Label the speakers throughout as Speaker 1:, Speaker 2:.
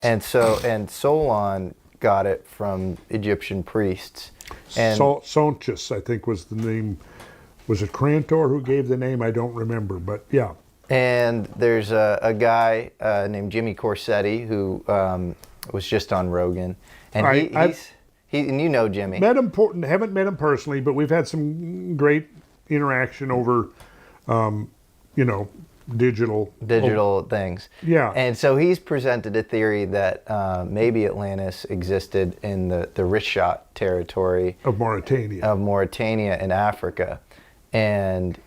Speaker 1: And Solon got it from Egyptian priests. And
Speaker 2: Sonchus, I think, was the name. Was it Crantor who gave the name? I don't remember, but yeah.
Speaker 1: And there's a guy named Jimmy Corsetti who was just on Rogan, and and you know Jimmy.
Speaker 2: Haven't met him personally, but we've had some great interaction over, digital
Speaker 1: things.
Speaker 2: Yeah.
Speaker 1: And so he's presented a theory that maybe Atlantis existed in the Richat territory
Speaker 2: of Mauritania
Speaker 1: in Africa. And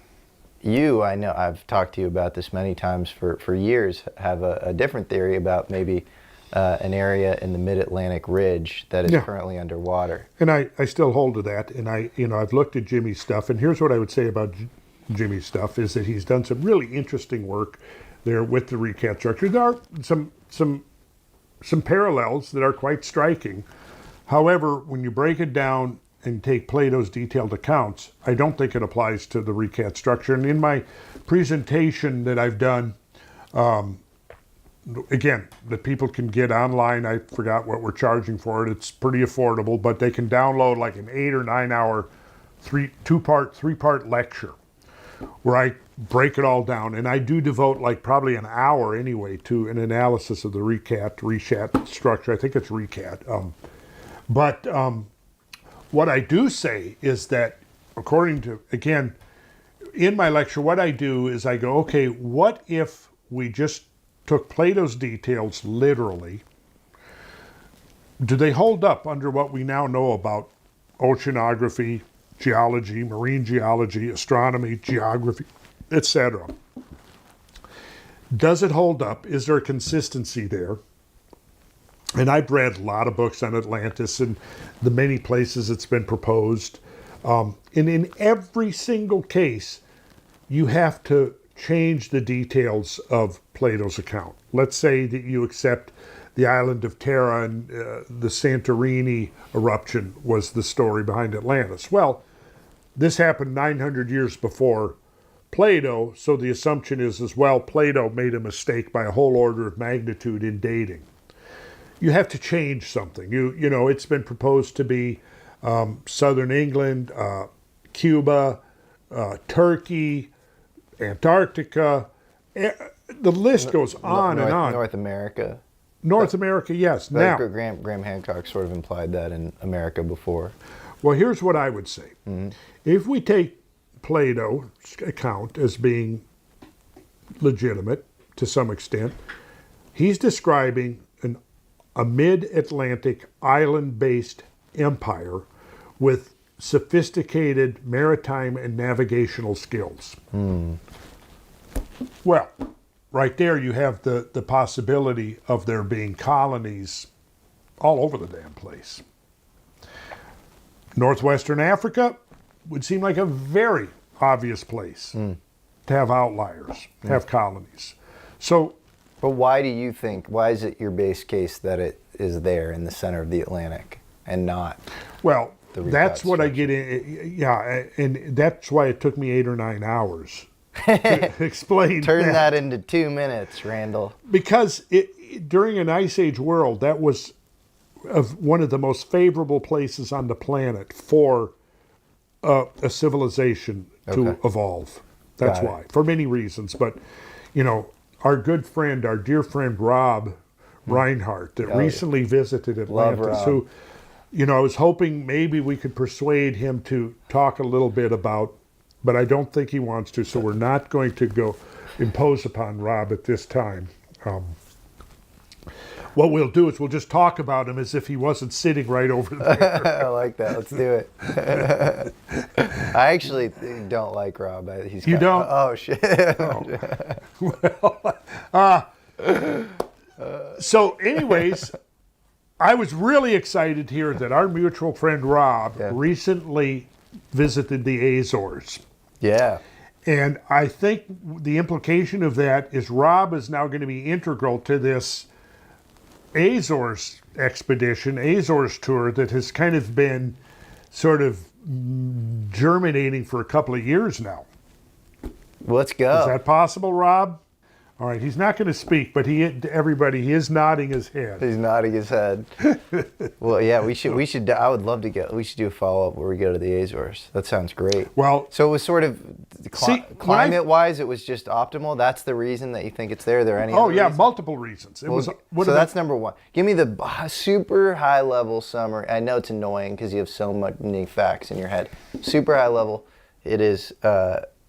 Speaker 1: I know I've talked to you about this many times for years, have a different theory about maybe an area in the mid-Atlantic ridge that is currently underwater.
Speaker 2: And I still hold to that. And I've looked at Jimmy's stuff, and here's what I would say about Jimmy's stuff is that he's done some really interesting work there with the recap structure. There are some parallels that are quite striking. However, when you break it down and take Plato's detailed accounts, I don't think it applies to the recap structure. And in my presentation that I've done, again, that people can get online, I forgot what we're charging for it. It's pretty affordable, but they can download like an 8 or 9 hour, three-part lecture where I break it all down. And I do devote like probably an hour anyway to an analysis of the recap structure. I think it's recap. What I do say is that, according to, again, in my lecture, what I do is I go, okay, what if we just took Plato's details literally? Do they hold up under what we now know about oceanography, geology, marine geology, astronomy, geography, etc.? Does it hold up? Is there a consistency there? And I've read a lot of books on Atlantis and the many places it's been proposed. And in every single case, you have to change the details of Plato's account. Let's say that you accept the island of Terra and the Santorini eruption was the story behind Atlantis. Well, this happened 900 years before Plato, so the assumption is as well, Plato made a mistake by a whole order of magnitude in dating. You have to change something. It's been proposed to be southern England, Cuba, Turkey, Antarctica. The list goes on and on.
Speaker 1: North America.
Speaker 2: North America, yes.
Speaker 1: Now, Graham Hancock sort of implied that in America before.
Speaker 2: Well, here's what I would say. Mm-hmm. If we take Plato's account as being legitimate to some extent, he's describing a mid-Atlantic island-based empire with sophisticated maritime and navigational skills. Mm. Well, right there you have the possibility of there being colonies all over the damn place. Northwestern Africa would seem like a very obvious place to have outliers, have colonies. So,
Speaker 1: but why is it your base case that it is there in the center of the Atlantic and not?
Speaker 2: Well, that's what I get in. Yeah, and that's why it took me 8 or 9 hours to explain.
Speaker 1: Turn that into 2 minutes, Randall.
Speaker 2: Because during an Ice Age world, that was one of the most favorable places on the planet for a civilization to evolve. That's why, for many reasons. But, our good friend, our dear friend Rob Reinhardt, that recently visited Atlantis, who, I was hoping maybe we could persuade him to talk a little bit about, but I don't think he wants to, so we're not going to go impose upon Rob at this time. What we'll do is we'll just talk about him as if he wasn't sitting right over there.
Speaker 1: I like that. Let's do it. I actually don't like Rob.
Speaker 2: You don't?
Speaker 1: Oh, shit.
Speaker 2: Well, so anyways, I was really excited to hear that our mutual friend Rob recently visited the Azores.
Speaker 1: Yeah.
Speaker 2: And I think the implication of that is Rob is now going to be integral to this Azores expedition, Azores tour that has kind of been sort of germinating for a couple of years now.
Speaker 1: Let's go.
Speaker 2: Is that possible, Rob? All right, he's not going to speak, but he is nodding his head.
Speaker 1: He's nodding his head. Well, yeah, we should. I would love to go. We should do a follow-up where we go to the Azores. That sounds great.
Speaker 2: Well,
Speaker 1: so it was sort of
Speaker 2: see,
Speaker 1: climate-wise, it was just optimal. That's the reason that you think it's there. Are there any?
Speaker 2: Oh
Speaker 1: other
Speaker 2: yeah,
Speaker 1: reasons?
Speaker 2: multiple reasons. It was.
Speaker 1: So that's number one. Give me the super high-level summary. I know it's annoying because you have so many facts in your head. Super high level. It is.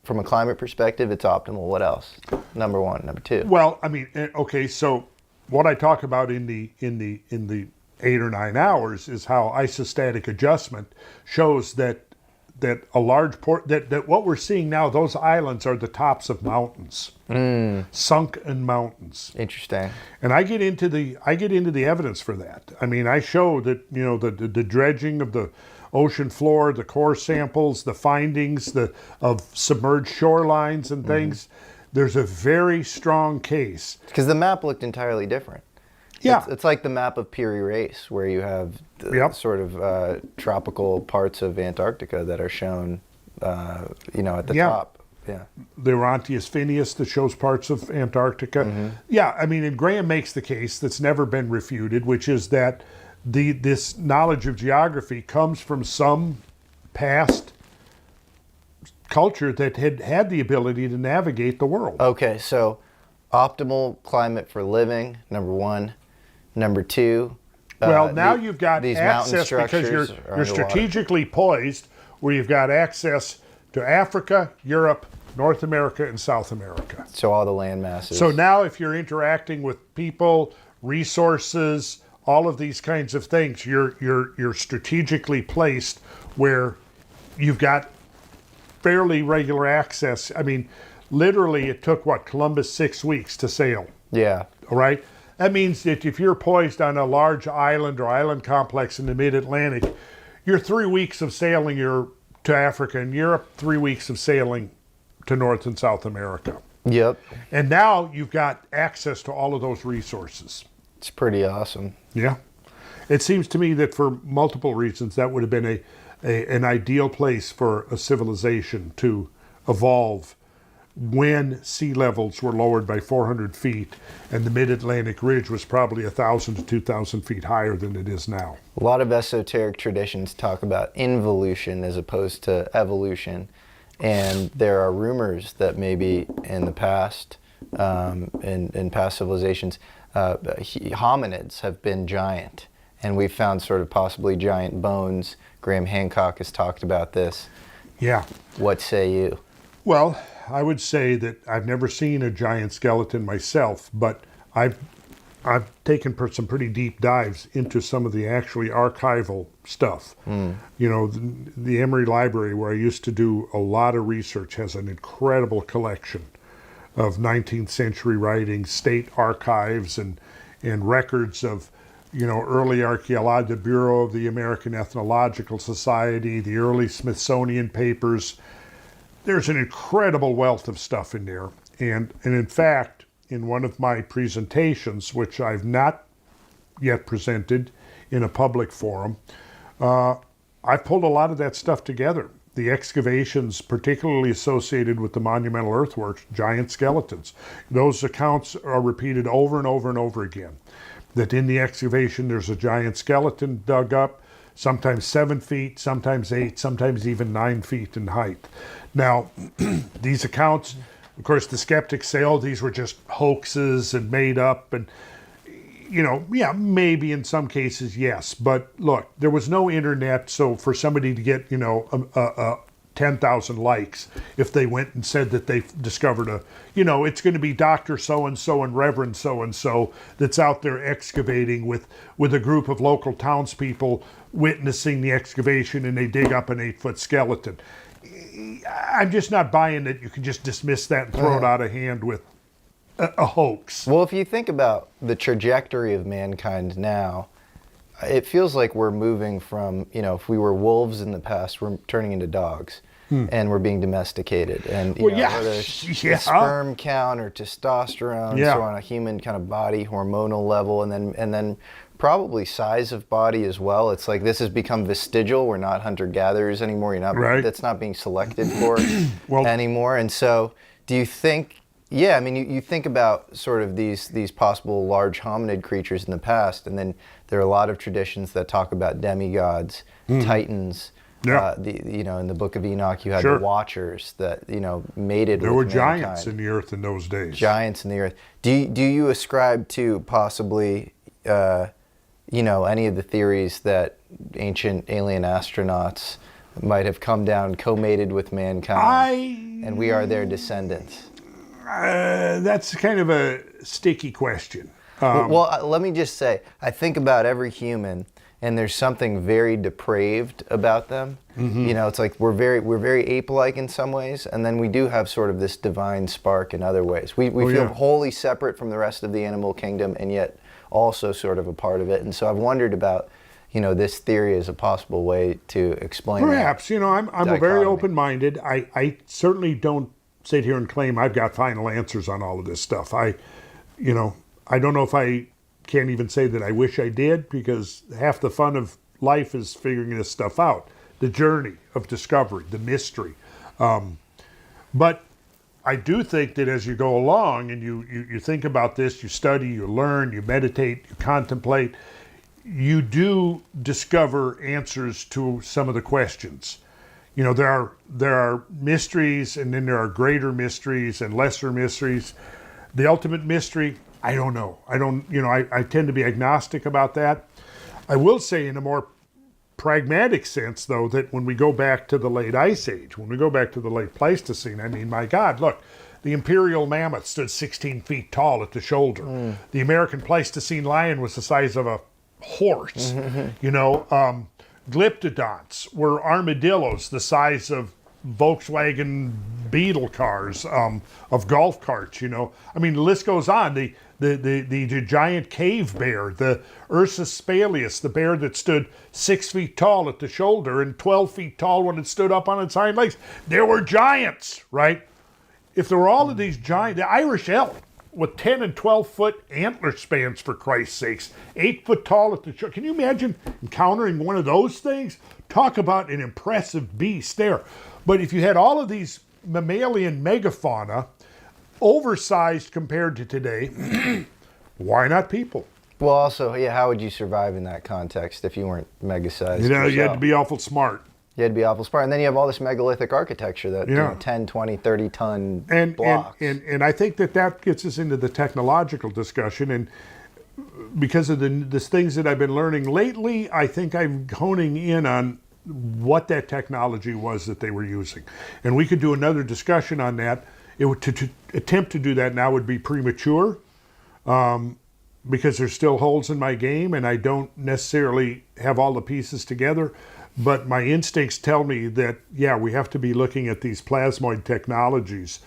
Speaker 1: From a climate perspective, it's optimal. What else? Number one, number two.
Speaker 2: Well, I mean, okay. So, what I talk about in the 8 or 9 hours is how isostatic adjustment shows that a large that what we're seeing now, those islands are the tops of mountains, sunken mountains.
Speaker 1: Interesting.
Speaker 2: And I get into the evidence for that. I mean, I show that the dredging of the ocean floor, the core samples, the findings of submerged shorelines and things. There's a very strong case.
Speaker 1: Because the map looked entirely different.
Speaker 2: Yeah.
Speaker 1: It's like the map of Piri Reis, where you have the sort of tropical parts of Antarctica that are shown, at the top. Yeah.
Speaker 2: The Orontius Phineas that shows parts of Antarctica. Yeah, I mean, and Graham makes the case that's never been refuted, which is that this knowledge of geography comes from some past culture that had the ability to navigate the world.
Speaker 1: Okay, so optimal climate for living, number one. Number two.
Speaker 2: Well, now you've got
Speaker 1: these
Speaker 2: access because you're strategically poised, where you've got access to Africa, Europe, North America, and South America.
Speaker 1: So all the land masses.
Speaker 2: So now, if you're interacting with people, resources, all of these kinds of things, you're strategically placed where you've got fairly regular access. I mean, literally, it took Columbus 6 weeks to sail.
Speaker 1: Yeah.
Speaker 2: All right. That means that if you're poised on a large island or island complex in the mid-Atlantic, you're 3 weeks of sailing to Africa and Europe, 3 weeks of sailing to North and South America.
Speaker 1: Yep.
Speaker 2: And now you've got access to all of those resources.
Speaker 1: It's pretty awesome.
Speaker 2: Yeah. It seems to me that for multiple reasons, that would have been an ideal place for a civilization to evolve when sea levels were lowered by 400 feet and the mid-Atlantic ridge was probably 1,000 to 2,000 feet higher than it is now.
Speaker 1: A lot of esoteric traditions talk about involution as opposed to evolution. And there are rumors that maybe in the past, in past civilizations, hominids have been giant. And we've found sort of possibly giant bones. Graham Hancock has talked about this.
Speaker 2: Yeah.
Speaker 1: What say you?
Speaker 2: Well, I would say that I've never seen a giant skeleton myself, but I've taken some pretty deep dives into some of the actually archival stuff. The Emory Library, where I used to do a lot of research, has an incredible collection of 19th century writings, state archives, and records of early archaeology, the Bureau of the American Ethnological Society, the early Smithsonian papers. There's an incredible wealth of stuff in there. And in fact, in one of my presentations, which I've not yet presented in a public forum, I've pulled a lot of that stuff together. The excavations, particularly associated with the monumental earthworks, giant skeletons. Those accounts are repeated over and over and over again. That in the excavation there's a giant skeleton dug up, sometimes 7 feet, sometimes 8, sometimes even 9 feet in height. Now, these accounts, of course, the skeptics say, oh, these were just hoaxes and made up. And, maybe in some cases, yes. But look, there was no internet, so for somebody to get, 10,000 likes if they went and said that they discovered it's going to be Dr. So-and-so and Reverend So-and-so that's out there excavating with a group of local townspeople witnessing the excavation, and they dig up an 8-foot skeleton. I'm just not buying that you can just dismiss that and throw it out of hand with a hoax.
Speaker 1: Well, if you think about the trajectory of mankind now, it feels like we're moving from, if we were wolves in the past, we're turning into dogs. And we're being domesticated. And whether it's sperm count or testosterone, so on a human kind of body, hormonal level, and then probably size of body as well. It's like this has become vestigial. We're not hunter-gatherers anymore. That's not being selected for anymore. And so do you think Yeah, I mean, you think about sort of these possible large hominid creatures in the past, and then there are a lot of traditions that talk about demigods, titans.
Speaker 2: Yeah.
Speaker 1: In the Book of Enoch, you had
Speaker 2: Sure.
Speaker 1: the Watchers that mated
Speaker 2: There
Speaker 1: with
Speaker 2: were giants
Speaker 1: mankind.
Speaker 2: in the earth in those days.
Speaker 1: Giants in the earth. Do you ascribe to possibly, any of the theories that ancient alien astronauts might have come down, co-mated with mankind, and we are their descendants?
Speaker 2: That's kind of a sticky question.
Speaker 1: Let me just say, I think about every human, and there's something very depraved about them. It's like we're very ape-like in some ways, and then we do have sort of this divine spark in other ways. We feel wholly separate from the rest of the animal kingdom, and yet also sort of a part of it. And so I've wondered about, this theory as a possible way to explain.
Speaker 2: Perhaps, I'm a very
Speaker 1: dichotomy.
Speaker 2: open-minded. I certainly don't sit here and claim I've got final answers on all of this stuff. I don't know if I can't even say that I wish I did, because half the fun of life is figuring this stuff out. The journey of discovery, the mystery. But I do think that as you go along and you think about this, you study, you learn, you meditate, you contemplate, you do discover answers to some of the questions. There are mysteries, and then there are greater mysteries and lesser mysteries. The ultimate mystery, I don't know. I tend to be agnostic about that. I will say in a more pragmatic sense, though, that when we go back to the late Ice Age, when we go back to the late Pleistocene, I mean, my God, look, the imperial mammoth stood 16 feet tall at the shoulder. The American Pleistocene lion was the size of a horse. Glyptodonts were armadillos the size of Volkswagen Beetle cars, of golf carts. I mean, the list goes on. The giant cave bear, the Ursus spalius, the bear that stood 6 feet tall at the shoulder and 12 feet tall when it stood up on its hind legs. There were giants, right? If there were all of these giant, the Irish elk with 10 and 12 foot antler spans, for Christ's sakes, 8 foot tall at the shoulder. Can you imagine encountering one of those things? Talk about an impressive beast there. But if you had all of these mammalian megafauna, oversized compared to today, why not people?
Speaker 1: Well, also, how would you survive in that context if you weren't mega-sized?
Speaker 2: You had to
Speaker 1: yourself?
Speaker 2: be awful smart.
Speaker 1: You had to be awful smart. And then you have all this megalithic architecture that 10, 20, 30 ton blocks.
Speaker 2: And I think that gets us into the technological discussion. And because of the things that I've been learning lately, I think I'm honing in on what that technology was that they were using. And we could do another discussion on that. To attempt to do that now would be premature, because there's still holes in my game and I don't necessarily have all the pieces together. But my instincts tell me that, we have to be looking at these plasmoid technologies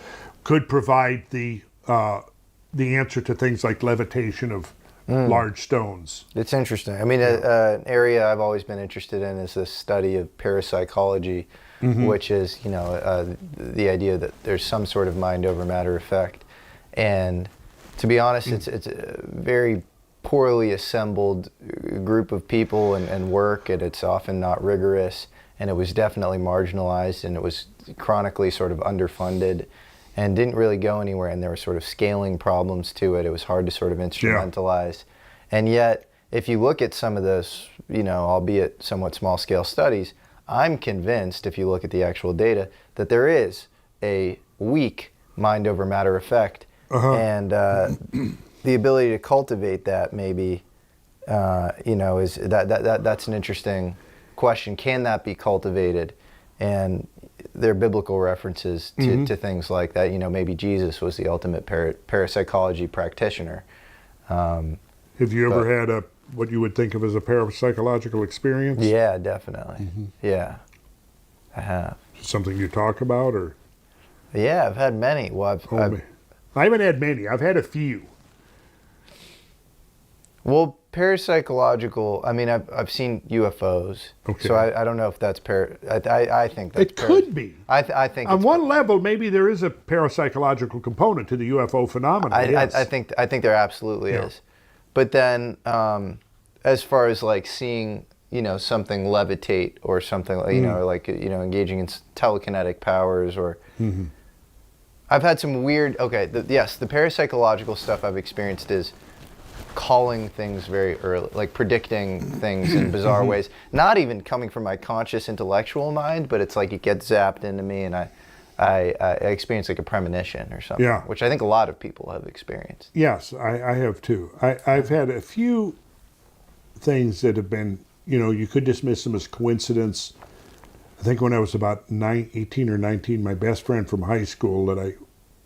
Speaker 2: could provide the answer to things like levitation of large stones.
Speaker 1: It's interesting. I mean, an area I've always been interested in is the study of parapsychology, which is, the idea that there's some sort of mind over matter effect. And to be honest, it's a very poorly assembled group of people and work, and it's often not rigorous, and it was definitely marginalized, and it was chronically sort of underfunded and didn't really go anywhere, and there were sort of scaling problems to it. It was hard to sort of instrumentalize. And yet, if you look at some of those, albeit somewhat small scale studies, I'm convinced, if you look at the actual data, that there is a weak mind over matter effect. And the ability to cultivate that maybe, is that's an interesting question. Can that be cultivated? And there are biblical references to things like that. Maybe Jesus was the ultimate parapsychology practitioner.
Speaker 2: Have you ever had what you would think of as a parapsychological experience?
Speaker 1: Yeah, definitely. Yeah, I have.
Speaker 2: Something you talk about, or?
Speaker 1: Yeah, I've had many. Well,
Speaker 2: I haven't had many. I've had a few.
Speaker 1: Well, parapsychological, I mean, I've seen UFOs, so I don't know if that's I think that's
Speaker 2: it could be.
Speaker 1: I think
Speaker 2: on one level, maybe there is a parapsychological component to the UFO phenomenon. Yes.
Speaker 1: I think there absolutely is. But then, as far as like seeing, something levitate or something, like, like engaging in telekinetic powers, or I've had some weird. Okay, yes, the parapsychological stuff I've experienced is calling things very early, like predicting things in bizarre ways. Not even coming from my conscious intellectual mind, but it's like it gets zapped into me, and I experience like a premonition or something,
Speaker 2: Yeah.
Speaker 1: which I think a lot of people have experienced.
Speaker 2: Yes, I have too. I've had a few things that have been, you could dismiss them as coincidence. I think when I was about 18 or 19, my best friend from high school that I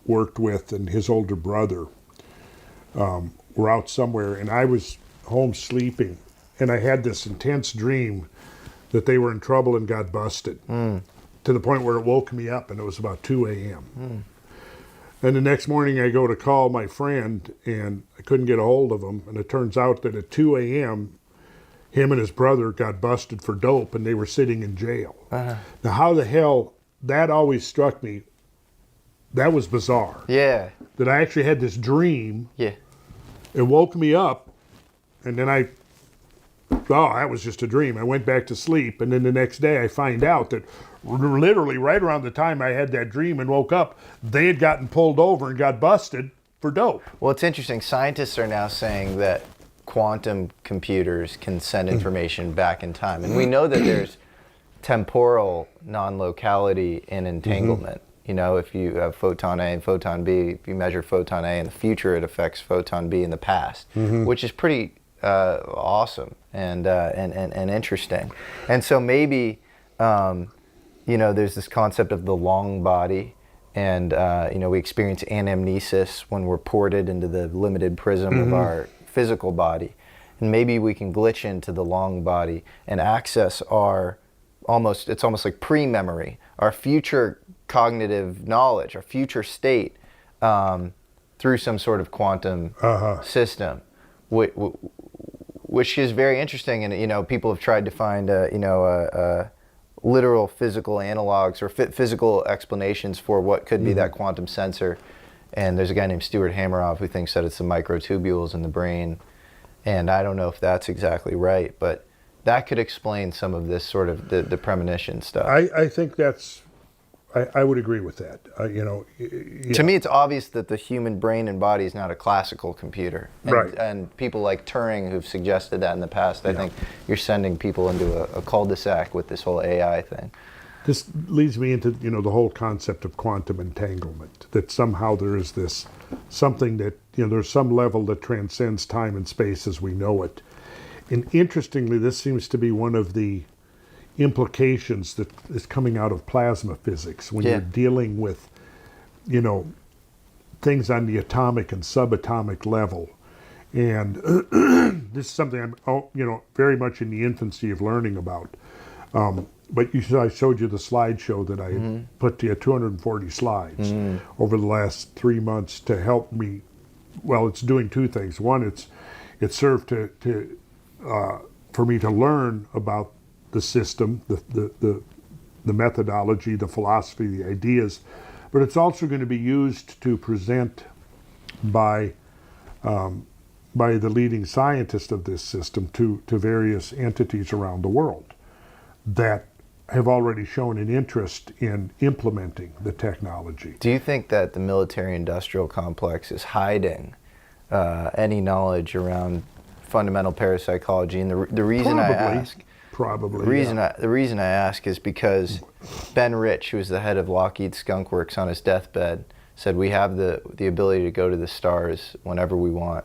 Speaker 2: worked with and his older brother were out somewhere, and I was home sleeping, and I had this intense dream that they were in trouble and got busted, to the point where it woke me up, and it was about 2 a.m. And the next morning I go to call my friend, and I couldn't get a hold of him, and it turns out that at 2 a.m., him and his brother got busted for dope, and they were sitting in jail. Now, how the hell, that always struck me, that was bizarre.
Speaker 1: Yeah.
Speaker 2: That I actually had this dream.
Speaker 1: Yeah.
Speaker 2: It woke me up, and then that was just a dream. I went back to sleep, and then the next day I find out that literally right around the time I had that dream and woke up, they had gotten pulled over and got busted for dope.
Speaker 1: Well, it's interesting. Scientists are now saying that quantum computers can send information back in time. And we know that there's temporal non-locality in entanglement. If you have photon A and photon B, if you measure photon A in the future, it affects photon B in the past, which is pretty awesome and interesting. And so maybe, there's this concept of the long body, and, we experience anamnesis when we're ported into the limited prism of our physical body. And maybe we can glitch into the long body and access it's almost like pre-memory, our future cognitive knowledge, our future state, through some sort of quantum system, which is very interesting. And people have tried to find literal physical analogs or physical explanations for what could be that quantum sensor. And there's a guy named Stuart Hameroff who thinks that it's the microtubules in the brain. And I don't know if that's exactly right, but that could explain some of this sort of the premonition stuff.
Speaker 2: I think I would agree with that. Yeah.
Speaker 1: To me, it's obvious that the human brain and body is not a classical computer. And,
Speaker 2: Right.
Speaker 1: And people like Turing who've suggested that in the past, I think you're sending people into a cul-de-sac with this whole AI thing.
Speaker 2: This leads me into, the whole concept of quantum entanglement, that somehow there is this something that, there's some level that transcends time and space as we know it. And interestingly, this seems to be one of the implications that is coming out of plasma physics when you're dealing with, things on the atomic and subatomic level. And this is something I'm, very much in the infancy of learning about. But I showed you the slideshow that I had put to you, 240 slides over the last 3 months to help me. Well, it's doing two things. One, it served for me to learn about the system, the methodology, the philosophy, the ideas, but it's also going to be used to present by the leading scientists of this system to various entities around the world that have already shown an interest in implementing the technology.
Speaker 1: Do you think that the military-industrial complex is hiding any knowledge around fundamental parapsychology? And the reason I ask,
Speaker 2: Probably.
Speaker 1: The reason I ask is because Ben Rich, who was the head of Lockheed Skunk Works on his deathbed, said we have the ability to go to the stars whenever we want,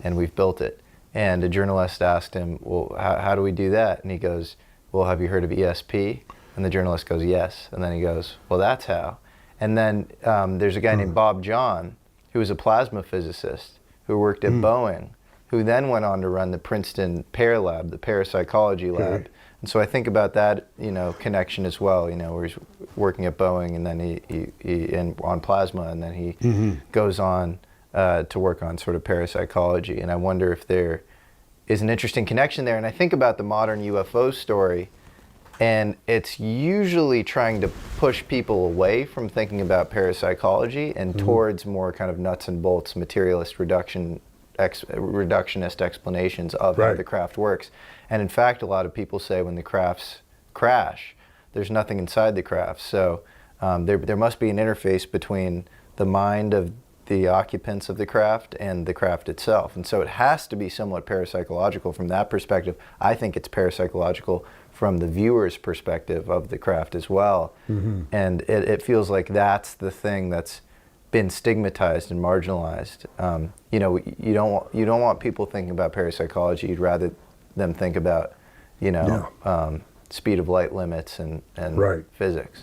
Speaker 1: and we've built it. And a journalist asked him, well, how do we do that? And he goes, well, have you heard of ESP? And the journalist goes, yes. And then he goes, well, that's how. And then there's a guy named Bob John, who was a plasma physicist, who worked at Boeing, who then went on to run the Princeton Pear Lab, the parapsychology lab.
Speaker 2: Okay.
Speaker 1: And so I think about that, connection as well, where he's working at Boeing, and then he on plasma, and then he goes on to work on sort of parapsychology. And I wonder if there is an interesting connection there. And I think about the modern UFO story, and it's usually trying to push people away from thinking about parapsychology and towards more kind of nuts and bolts materialist reductionist explanations of how the craft works. And in fact, a lot of people say when the crafts crash, there's nothing inside the craft. So there must be an interface between the mind of the occupants of the craft and the craft itself. And so it has to be somewhat parapsychological from that perspective. I think it's parapsychological from the viewer's perspective of the craft as well. And it feels like that's the thing that's been stigmatized and marginalized. You know, you don't want people thinking about parapsychology. You'd rather them think about, you know, speed of light limits and
Speaker 2: Right.
Speaker 1: physics.